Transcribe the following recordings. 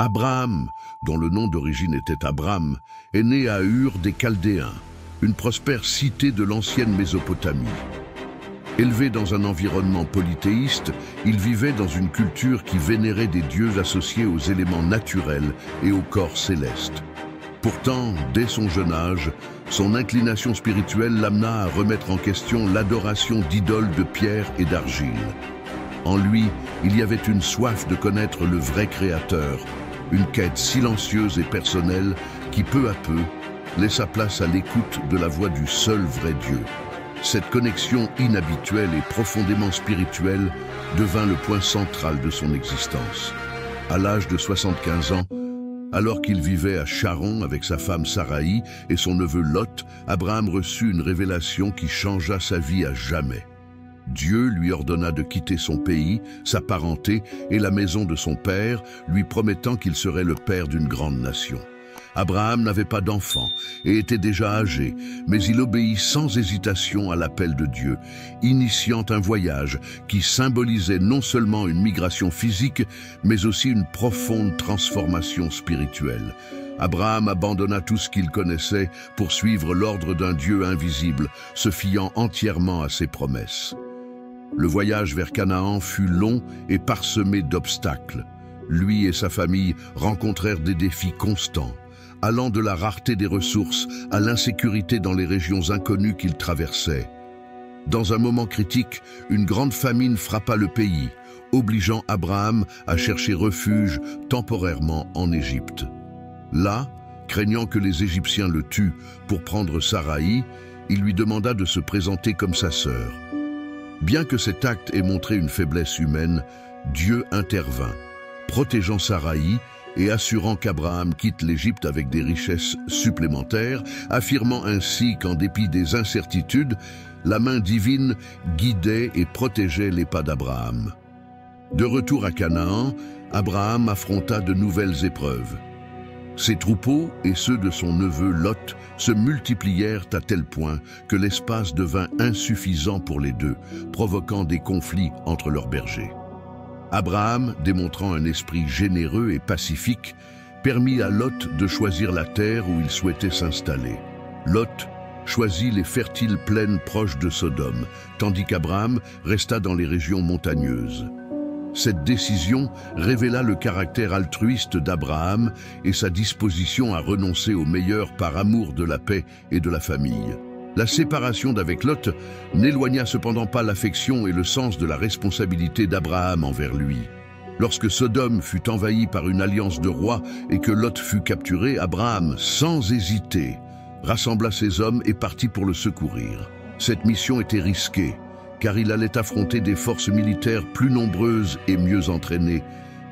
Abraham, dont le nom d'origine était Abram, est né à Ur des Chaldéens, une prospère cité de l'ancienne Mésopotamie. Élevé dans un environnement polythéiste, il vivait dans une culture qui vénérait des dieux associés aux éléments naturels et au corps céleste. Pourtant, dès son jeune âge, son inclination spirituelle l'amena à remettre en question l'adoration d'idoles de pierre et d'argile. En lui, il y avait une soif de connaître le vrai Créateur, une quête silencieuse et personnelle qui, peu à peu, laissa place à l'écoute de la voix du seul vrai Dieu. Cette connexion inhabituelle et profondément spirituelle devint le point central de son existence. À l'âge de 75 ans, alors qu'il vivait à Charon avec sa femme Saraï et son neveu Lot, Abraham reçut une révélation qui changea sa vie à jamais. Dieu lui ordonna de quitter son pays, sa parenté et la maison de son père, lui promettant qu'il serait le père d'une grande nation. Abraham n'avait pas d'enfant et était déjà âgé, mais il obéit sans hésitation à l'appel de Dieu, initiant un voyage qui symbolisait non seulement une migration physique, mais aussi une profonde transformation spirituelle. Abraham abandonna tout ce qu'il connaissait pour suivre l'ordre d'un Dieu invisible, se fiant entièrement à ses promesses. Le voyage vers Canaan fut long et parsemé d'obstacles. Lui et sa famille rencontrèrent des défis constants, allant de la rareté des ressources à l'insécurité dans les régions inconnues qu'ils traversaient. Dans un moment critique, une grande famine frappa le pays, obligeant Abraham à chercher refuge temporairement en Égypte. Là, craignant que les Égyptiens le tuent pour prendre Saraï, il lui demanda de se présenter comme sa sœur. Bien que cet acte ait montré une faiblesse humaine, Dieu intervint, protégeant Saraï et assurant qu'Abraham quitte l'Égypte avec des richesses supplémentaires, affirmant ainsi qu'en dépit des incertitudes, la main divine guidait et protégeait les pas d'Abraham. De retour à Canaan, Abraham affronta de nouvelles épreuves. Ses troupeaux et ceux de son neveu Lot se multiplièrent à tel point que l'espace devint insuffisant pour les deux, provoquant des conflits entre leurs bergers. Abraham, démontrant un esprit généreux et pacifique, permit à Lot de choisir la terre où il souhaitait s'installer. Lot choisit les fertiles plaines proches de Sodome, tandis qu'Abraham resta dans les régions montagneuses. Cette décision révéla le caractère altruiste d'Abraham et sa disposition à renoncer au meilleur par amour de la paix et de la famille. La séparation d'avec Lot n'éloigna cependant pas l'affection et le sens de la responsabilité d'Abraham envers lui. Lorsque Sodome fut envahie par une alliance de rois et que Lot fut capturé, Abraham, sans hésiter, rassembla ses hommes et partit pour le secourir. Cette mission était risquée, car il allait affronter des forces militaires plus nombreuses et mieux entraînées,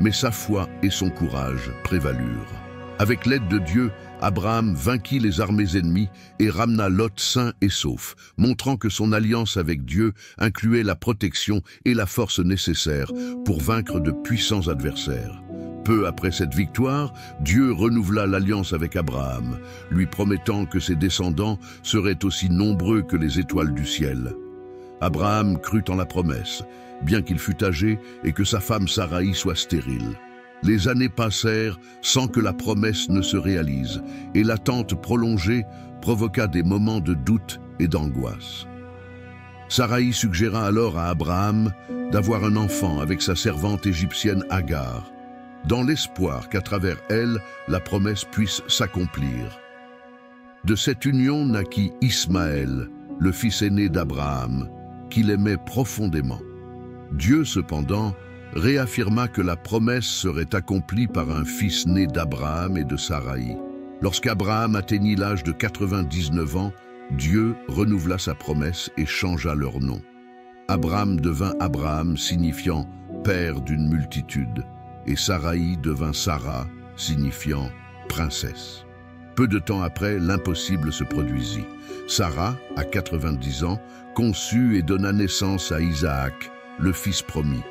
mais sa foi et son courage prévalurent. Avec l'aide de Dieu, Abraham vainquit les armées ennemies et ramena Lot sain et sauf, montrant que son alliance avec Dieu incluait la protection et la force nécessaires pour vaincre de puissants adversaires. Peu après cette victoire, Dieu renouvela l'alliance avec Abraham, lui promettant que ses descendants seraient aussi nombreux que les étoiles du ciel. Abraham crut en la promesse, bien qu'il fût âgé et que sa femme Saraï soit stérile. Les années passèrent sans que la promesse ne se réalise, et l'attente prolongée provoqua des moments de doute et d'angoisse. Saraï suggéra alors à Abraham d'avoir un enfant avec sa servante égyptienne Agar, dans l'espoir qu'à travers elle, la promesse puisse s'accomplir. De cette union naquit Ismaël, le fils aîné d'Abraham, qu'il aimait profondément. Dieu, cependant, réaffirma que la promesse serait accomplie par un fils né d'Abraham et de Saraï. Lorsqu'Abraham atteignit l'âge de 99 ans, Dieu renouvela sa promesse et changea leur nom. Abraham devint Abraham, signifiant « père d'une multitude », et Saraï devint Sarah, signifiant « princesse ». Peu de temps après, l'impossible se produisit. Sarah, à 90 ans, conçut et donna naissance à Isaac, le fils promis.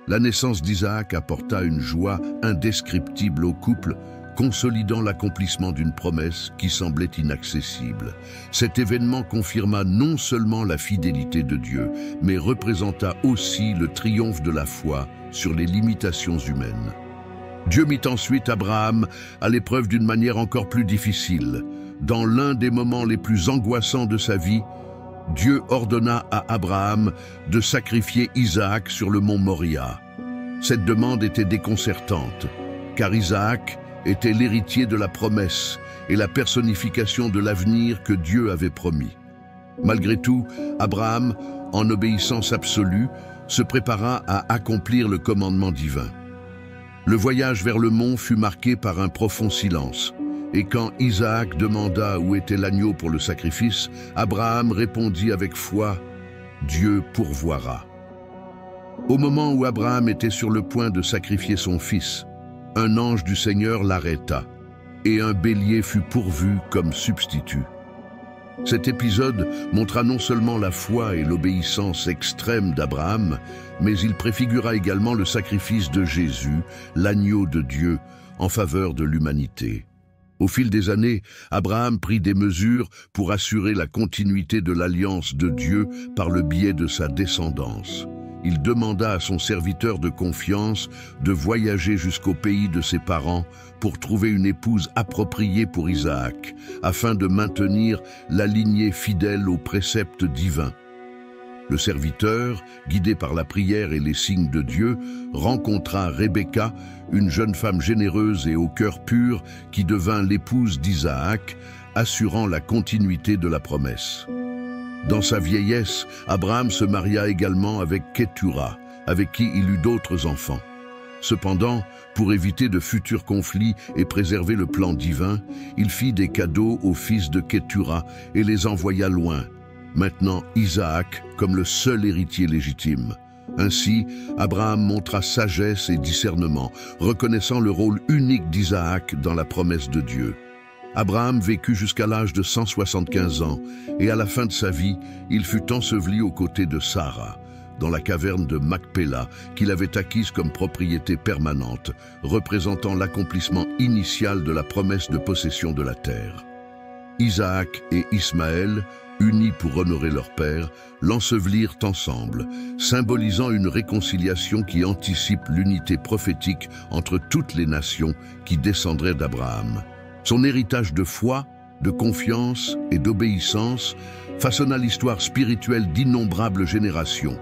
La naissance d'Isaac apporta une joie indescriptible au couple, consolidant l'accomplissement d'une promesse qui semblait inaccessible. Cet événement confirma non seulement la fidélité de Dieu, mais représenta aussi le triomphe de la foi sur les limitations humaines. Dieu mit ensuite Abraham à l'épreuve d'une manière encore plus difficile. Dans l'un des moments les plus angoissants de sa vie, Dieu ordonna à Abraham de sacrifier Isaac sur le mont Moria. Cette demande était déconcertante, car Isaac était l'héritier de la promesse et la personnification de l'avenir que Dieu avait promis. Malgré tout, Abraham, en obéissance absolue, se prépara à accomplir le commandement divin. Le voyage vers le mont fut marqué par un profond silence. Et quand Isaac demanda où était l'agneau pour le sacrifice, Abraham répondit avec foi, « Dieu pourvoira ». Au moment où Abraham était sur le point de sacrifier son fils, un ange du Seigneur l'arrêta, et un bélier fut pourvu comme substitut. Cet épisode montra non seulement la foi et l'obéissance extrême d'Abraham, mais il préfigura également le sacrifice de Jésus, l'agneau de Dieu, en faveur de l'humanité. Au fil des années, Abraham prit des mesures pour assurer la continuité de l'alliance de Dieu par le biais de sa descendance. Il demanda à son serviteur de confiance de voyager jusqu'au pays de ses parents pour trouver une épouse appropriée pour Isaac, afin de maintenir la lignée fidèle aux préceptes divins. Le serviteur, guidé par la prière et les signes de Dieu, rencontra Rebecca, une jeune femme généreuse et au cœur pur qui devint l'épouse d'Isaac, assurant la continuité de la promesse. Dans sa vieillesse, Abraham se maria également avec Ketura, avec qui il eut d'autres enfants. Cependant, pour éviter de futurs conflits et préserver le plan divin, il fit des cadeaux aux fils de Ketura et les envoya loin, maintenant Isaac comme le seul héritier légitime. Ainsi, Abraham montra sagesse et discernement, reconnaissant le rôle unique d'Isaac dans la promesse de Dieu. Abraham vécut jusqu'à l'âge de 175 ans, et à la fin de sa vie, il fut enseveli aux côtés de Sarah, dans la caverne de Macpéla, qu'il avait acquise comme propriété permanente, représentant l'accomplissement initial de la promesse de possession de la terre. Isaac et Ismaël, unis pour honorer leur père, l'ensevelirent ensemble, symbolisant une réconciliation qui anticipe l'unité prophétique entre toutes les nations qui descendraient d'Abraham. Son héritage de foi, de confiance et d'obéissance façonna l'histoire spirituelle d'innombrables générations.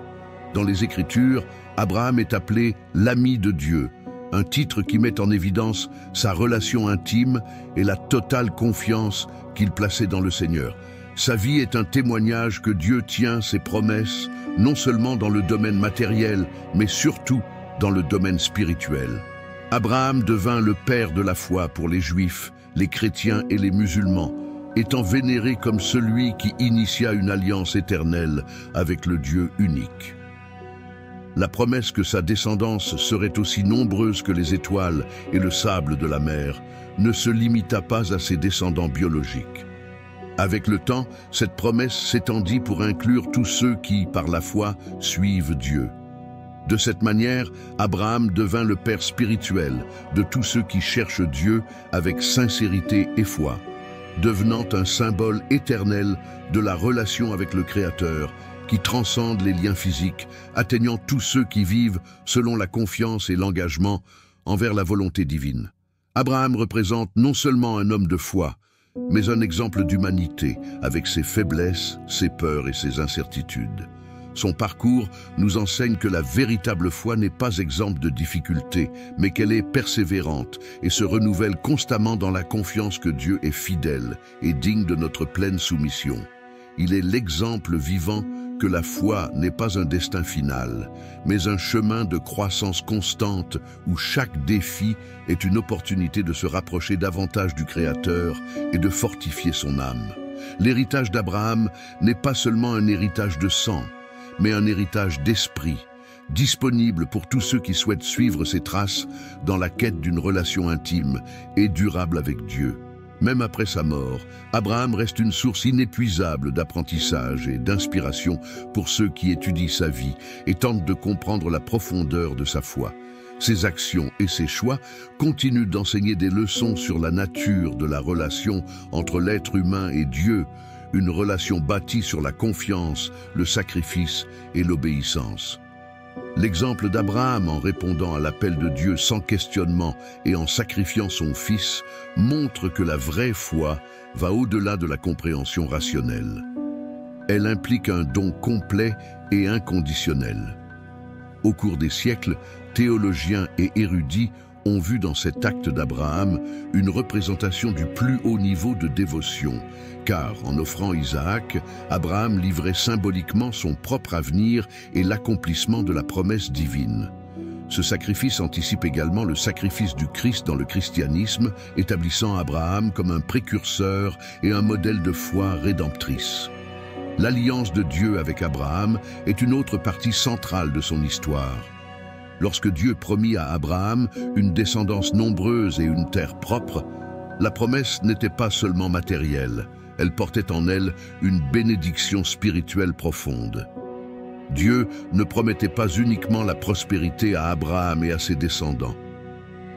Dans les Écritures, Abraham est appelé l'ami de Dieu, un titre qui met en évidence sa relation intime et la totale confiance qu'il plaçait dans le Seigneur. Sa vie est un témoignage que Dieu tient ses promesses, non seulement dans le domaine matériel, mais surtout dans le domaine spirituel. Abraham devint le père de la foi pour les Juifs, les chrétiens et les musulmans, étant vénéré comme celui qui initia une alliance éternelle avec le Dieu unique. La promesse que sa descendance serait aussi nombreuse que les étoiles et le sable de la mer ne se limita pas à ses descendants biologiques. Avec le temps, cette promesse s'étendit pour inclure tous ceux qui, par la foi, suivent Dieu. De cette manière, Abraham devint le père spirituel de tous ceux qui cherchent Dieu avec sincérité et foi, devenant un symbole éternel de la relation avec le Créateur qui transcende les liens physiques, atteignant tous ceux qui vivent selon la confiance et l'engagement envers la volonté divine. Abraham représente non seulement un homme de foi, mais un exemple d'humanité avec ses faiblesses, ses peurs et ses incertitudes. Son parcours nous enseigne que la véritable foi n'est pas exempte de difficultés, mais qu'elle est persévérante et se renouvelle constamment dans la confiance que Dieu est fidèle et digne de notre pleine soumission. Il est l'exemple vivant que la foi n'est pas un destin final, mais un chemin de croissance constante où chaque défi est une opportunité de se rapprocher davantage du Créateur et de fortifier son âme. L'héritage d'Abraham n'est pas seulement un héritage de sang, mais un héritage d'esprit, disponible pour tous ceux qui souhaitent suivre ses traces dans la quête d'une relation intime et durable avec Dieu. Même après sa mort, Abraham reste une source inépuisable d'apprentissage et d'inspiration pour ceux qui étudient sa vie et tentent de comprendre la profondeur de sa foi. Ses actions et ses choix continuent d'enseigner des leçons sur la nature de la relation entre l'être humain et Dieu, une relation bâtie sur la confiance, le sacrifice et l'obéissance. L'exemple d'Abraham en répondant à l'appel de Dieu sans questionnement et en sacrifiant son fils montre que la vraie foi va au-delà de la compréhension rationnelle. Elle implique un don complet et inconditionnel. Au cours des siècles, théologiens et érudits ont vu dans cet acte d'Abraham une représentation du plus haut niveau de dévotion, car en offrant Isaac, Abraham livrait symboliquement son propre avenir et l'accomplissement de la promesse divine. Ce sacrifice anticipe également le sacrifice du Christ dans le christianisme, établissant Abraham comme un précurseur et un modèle de foi rédemptrice. L'alliance de Dieu avec Abraham est une autre partie centrale de son histoire. Lorsque Dieu promit à Abraham une descendance nombreuse et une terre propre, la promesse n'était pas seulement matérielle, elle portait en elle une bénédiction spirituelle profonde. Dieu ne promettait pas uniquement la prospérité à Abraham et à ses descendants.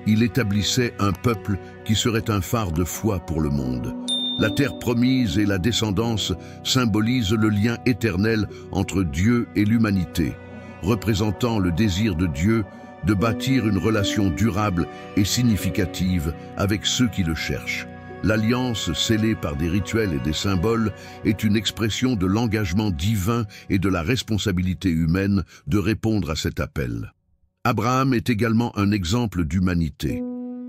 Il établissait un peuple qui serait un phare de foi pour le monde. La terre promise et la descendance symbolisent le lien éternel entre Dieu et l'humanité, représentant le désir de Dieu de bâtir une relation durable et significative avec ceux qui le cherchent. L'alliance scellée par des rituels et des symboles est une expression de l'engagement divin et de la responsabilité humaine de répondre à cet appel. Abraham est également un exemple d'humanité.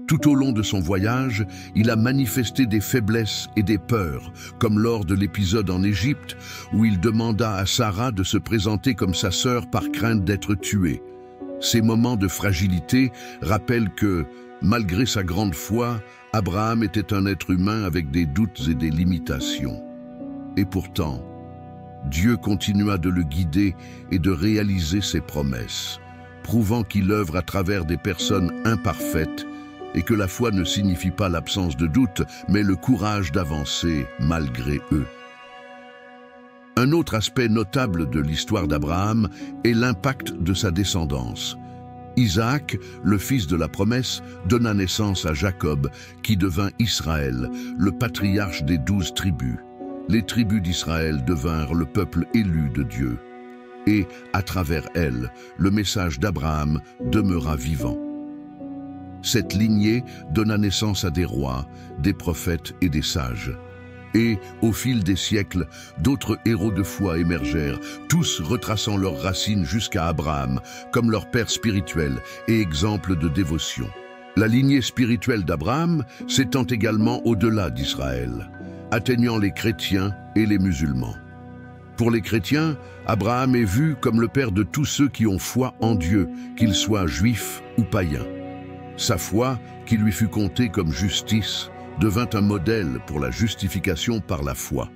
Tout au long de son voyage, il a manifesté des faiblesses et des peurs, comme lors de l'épisode en Égypte, où il demanda à Sarah de se présenter comme sa sœur par crainte d'être tuée. Ces moments de fragilité rappellent que, malgré sa grande foi, Abraham était un être humain avec des doutes et des limitations. Et pourtant, Dieu continua de le guider et de réaliser ses promesses, prouvant qu'il œuvre à travers des personnes imparfaites et que la foi ne signifie pas l'absence de doute, mais le courage d'avancer malgré eux. Un autre aspect notable de l'histoire d'Abraham est l'impact de sa descendance. Isaac, le fils de la promesse, donna naissance à Jacob, qui devint Israël, le patriarche des 12 tribus. Les tribus d'Israël devinrent le peuple élu de Dieu. Et, à travers elles, le message d'Abraham demeura vivant. Cette lignée donna naissance à des rois, des prophètes et des sages. Et, au fil des siècles, d'autres héros de foi émergèrent, tous retraçant leurs racines jusqu'à Abraham, comme leur père spirituel et exemple de dévotion. La lignée spirituelle d'Abraham s'étend également au-delà d'Israël, atteignant les chrétiens et les musulmans. Pour les chrétiens, Abraham est vu comme le père de tous ceux qui ont foi en Dieu, qu'ils soient juifs ou païens. Sa foi, qui lui fut comptée comme justice, devint un modèle pour la justification par la foi.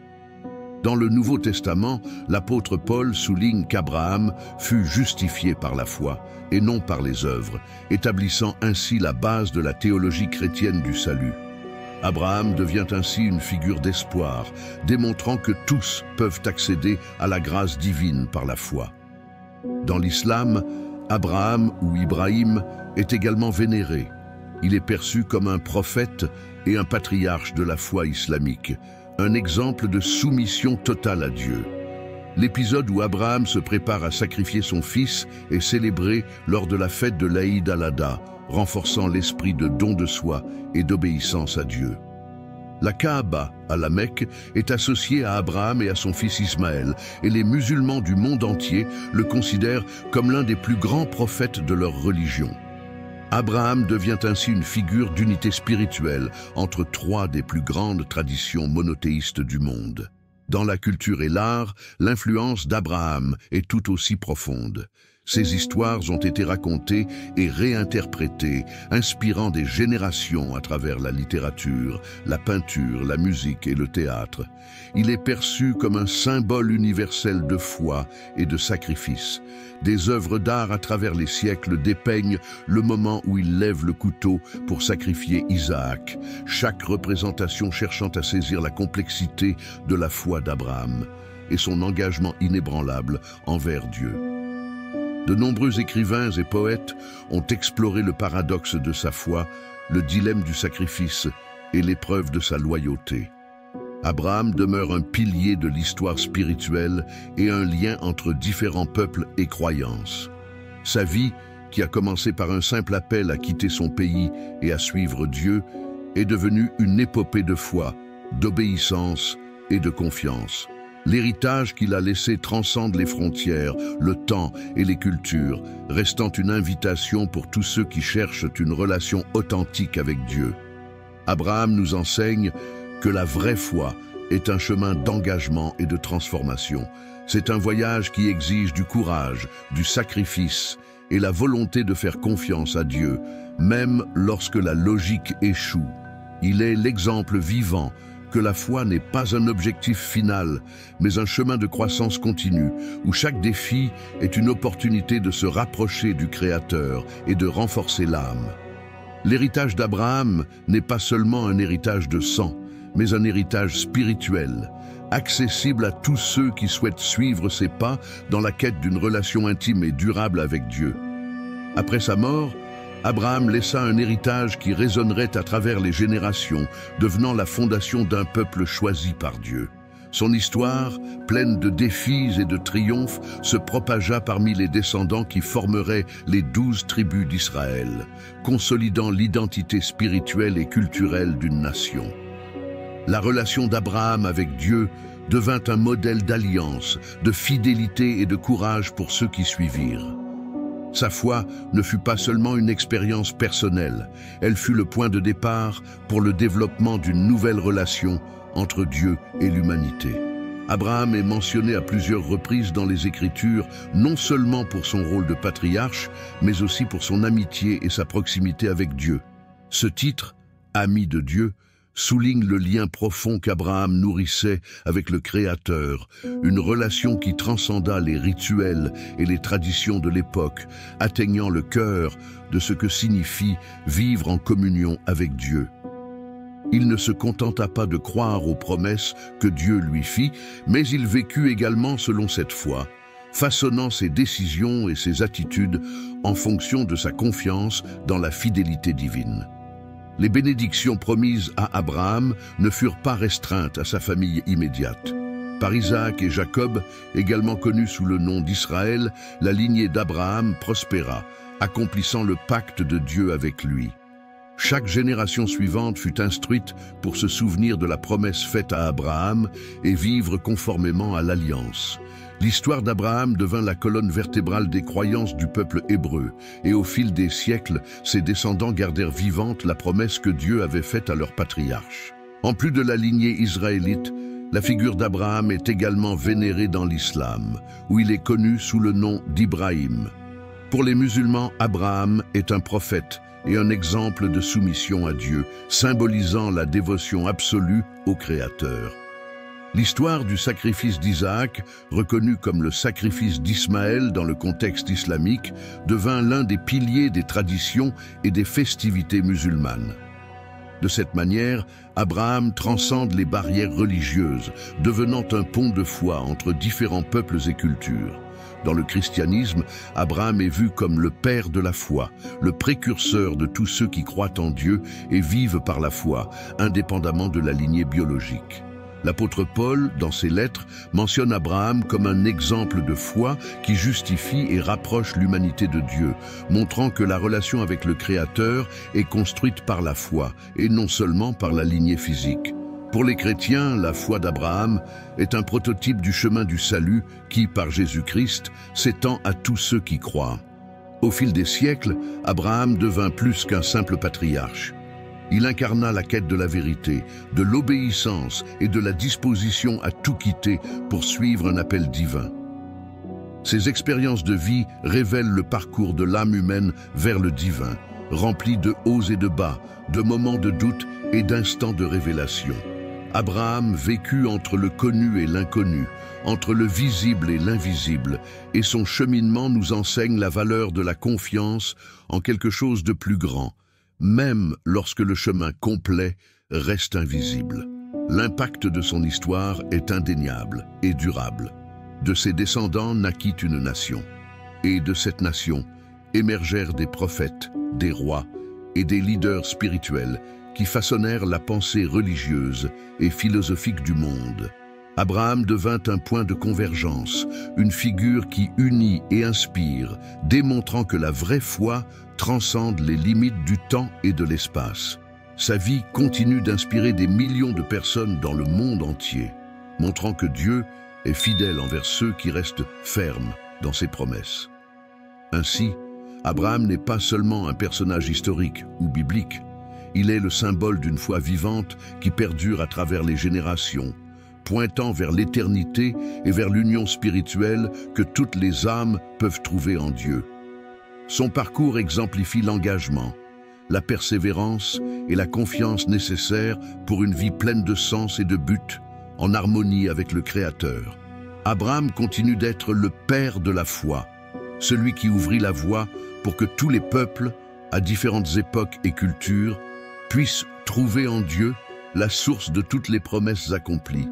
Dans le Nouveau Testament, l'apôtre Paul souligne qu'Abraham fut justifié par la foi et non par les œuvres, établissant ainsi la base de la théologie chrétienne du salut. Abraham devient ainsi une figure d'espoir, démontrant que tous peuvent accéder à la grâce divine par la foi. Dans l'islam, Abraham ou Ibrahim est également vénéré. Il est perçu comme un prophète et un patriarche de la foi islamique, un exemple de soumission totale à Dieu. L'épisode où Abraham se prépare à sacrifier son fils est célébré lors de la fête de l'Aïd al-Adha, renforçant l'esprit de don de soi et d'obéissance à Dieu. La Kaaba, à la Mecque, est associée à Abraham et à son fils Ismaël, et les musulmans du monde entier le considèrent comme l'un des plus grands prophètes de leur religion. Abraham devient ainsi une figure d'unité spirituelle entre trois des plus grandes traditions monothéistes du monde. Dans la culture et l'art, l'influence d'Abraham est tout aussi profonde. Ces histoires ont été racontées et réinterprétées, inspirant des générations à travers la littérature, la peinture, la musique et le théâtre. Il est perçu comme un symbole universel de foi et de sacrifice. Des œuvres d'art à travers les siècles dépeignent le moment où il lève le couteau pour sacrifier Isaac, chaque représentation cherchant à saisir la complexité de la foi d'Abraham et son engagement inébranlable envers Dieu. De nombreux écrivains et poètes ont exploré le paradoxe de sa foi, le dilemme du sacrifice et l'épreuve de sa loyauté. Abraham demeure un pilier de l'histoire spirituelle et un lien entre différents peuples et croyances. Sa vie, qui a commencé par un simple appel à quitter son pays et à suivre Dieu, est devenue une épopée de foi, d'obéissance et de confiance. L'héritage qu'il a laissé transcende les frontières, le temps et les cultures, restant une invitation pour tous ceux qui cherchent une relation authentique avec Dieu. Abraham nous enseigne que la vraie foi est un chemin d'engagement et de transformation. C'est un voyage qui exige du courage, du sacrifice et la volonté de faire confiance à Dieu, même lorsque la logique échoue. Il est l'exemple vivant que la foi n'est pas un objectif final, mais un chemin de croissance continue, où chaque défi est une opportunité de se rapprocher du Créateur et de renforcer l'âme. L'héritage d'Abraham n'est pas seulement un héritage de sang, mais un héritage spirituel, accessible à tous ceux qui souhaitent suivre ses pas dans la quête d'une relation intime et durable avec Dieu. Après sa mort, Abraham laissa un héritage qui résonnerait à travers les générations, devenant la fondation d'un peuple choisi par Dieu. Son histoire, pleine de défis et de triomphes, se propagea parmi les descendants qui formeraient les 12 tribus d'Israël, consolidant l'identité spirituelle et culturelle d'une nation. La relation d'Abraham avec Dieu devint un modèle d'alliance, de fidélité et de courage pour ceux qui suivirent. Sa foi ne fut pas seulement une expérience personnelle, elle fut le point de départ pour le développement d'une nouvelle relation entre Dieu et l'humanité. Abraham est mentionné à plusieurs reprises dans les Écritures, non seulement pour son rôle de patriarche, mais aussi pour son amitié et sa proximité avec Dieu. Ce titre, « Ami de Dieu », souligne le lien profond qu'Abraham nourrissait avec le Créateur, une relation qui transcenda les rituels et les traditions de l'époque, atteignant le cœur de ce que signifie vivre en communion avec Dieu. Il ne se contenta pas de croire aux promesses que Dieu lui fit, mais il vécut également selon cette foi, façonnant ses décisions et ses attitudes en fonction de sa confiance dans la fidélité divine. Les bénédictions promises à Abraham ne furent pas restreintes à sa famille immédiate. Par Isaac et Jacob, également connus sous le nom d'Israël, la lignée d'Abraham prospéra, accomplissant le pacte de Dieu avec lui. Chaque génération suivante fut instruite pour se souvenir de la promesse faite à Abraham et vivre conformément à l'alliance. L'histoire d'Abraham devint la colonne vertébrale des croyances du peuple hébreu, et au fil des siècles, ses descendants gardèrent vivante la promesse que Dieu avait faite à leur patriarche. En plus de la lignée israélite, la figure d'Abraham est également vénérée dans l'islam, où il est connu sous le nom d'Ibrahim. Pour les musulmans, Abraham est un prophète et un exemple de soumission à Dieu, symbolisant la dévotion absolue au Créateur. L'histoire du sacrifice d'Isaac, reconnu comme le sacrifice d'Ismaël dans le contexte islamique, devint l'un des piliers des traditions et des festivités musulmanes. De cette manière, Abraham transcende les barrières religieuses, devenant un pont de foi entre différents peuples et cultures. Dans le christianisme, Abraham est vu comme le père de la foi, le précurseur de tous ceux qui croient en Dieu et vivent par la foi, indépendamment de la lignée biologique. L'apôtre Paul, dans ses lettres, mentionne Abraham comme un exemple de foi qui justifie et rapproche l'humanité de Dieu, montrant que la relation avec le Créateur est construite par la foi et non seulement par la lignée physique. Pour les chrétiens, la foi d'Abraham est un prototype du chemin du salut qui, par Jésus-Christ, s'étend à tous ceux qui croient. Au fil des siècles, Abraham devint plus qu'un simple patriarche. Il incarna la quête de la vérité, de l'obéissance et de la disposition à tout quitter pour suivre un appel divin. Ces expériences de vie révèlent le parcours de l'âme humaine vers le divin, rempli de hauts et de bas, de moments de doute et d'instants de révélation. Abraham vécut entre le connu et l'inconnu, entre le visible et l'invisible, et son cheminement nous enseigne la valeur de la confiance en quelque chose de plus grand, même lorsque le chemin complet reste invisible. L'impact de son histoire est indéniable et durable. De ses descendants naquit une nation, et de cette nation émergèrent des prophètes, des rois et des leaders spirituels qui façonnèrent la pensée religieuse et philosophique du monde. Abraham devint un point de convergence, une figure qui unit et inspire, démontrant que la vraie foi transcende les limites du temps et de l'espace. Sa vie continue d'inspirer des millions de personnes dans le monde entier, montrant que Dieu est fidèle envers ceux qui restent fermes dans ses promesses. Ainsi, Abraham n'est pas seulement un personnage historique ou biblique, il est le symbole d'une foi vivante qui perdure à travers les générations, pointant vers l'éternité et vers l'union spirituelle que toutes les âmes peuvent trouver en Dieu. Son parcours exemplifie l'engagement, la persévérance et la confiance nécessaires pour une vie pleine de sens et de but, en harmonie avec le Créateur. Abraham continue d'être le père de la foi, celui qui ouvrit la voie pour que tous les peuples, à différentes époques et cultures, puissent trouver en Dieu la source de toutes les promesses accomplies.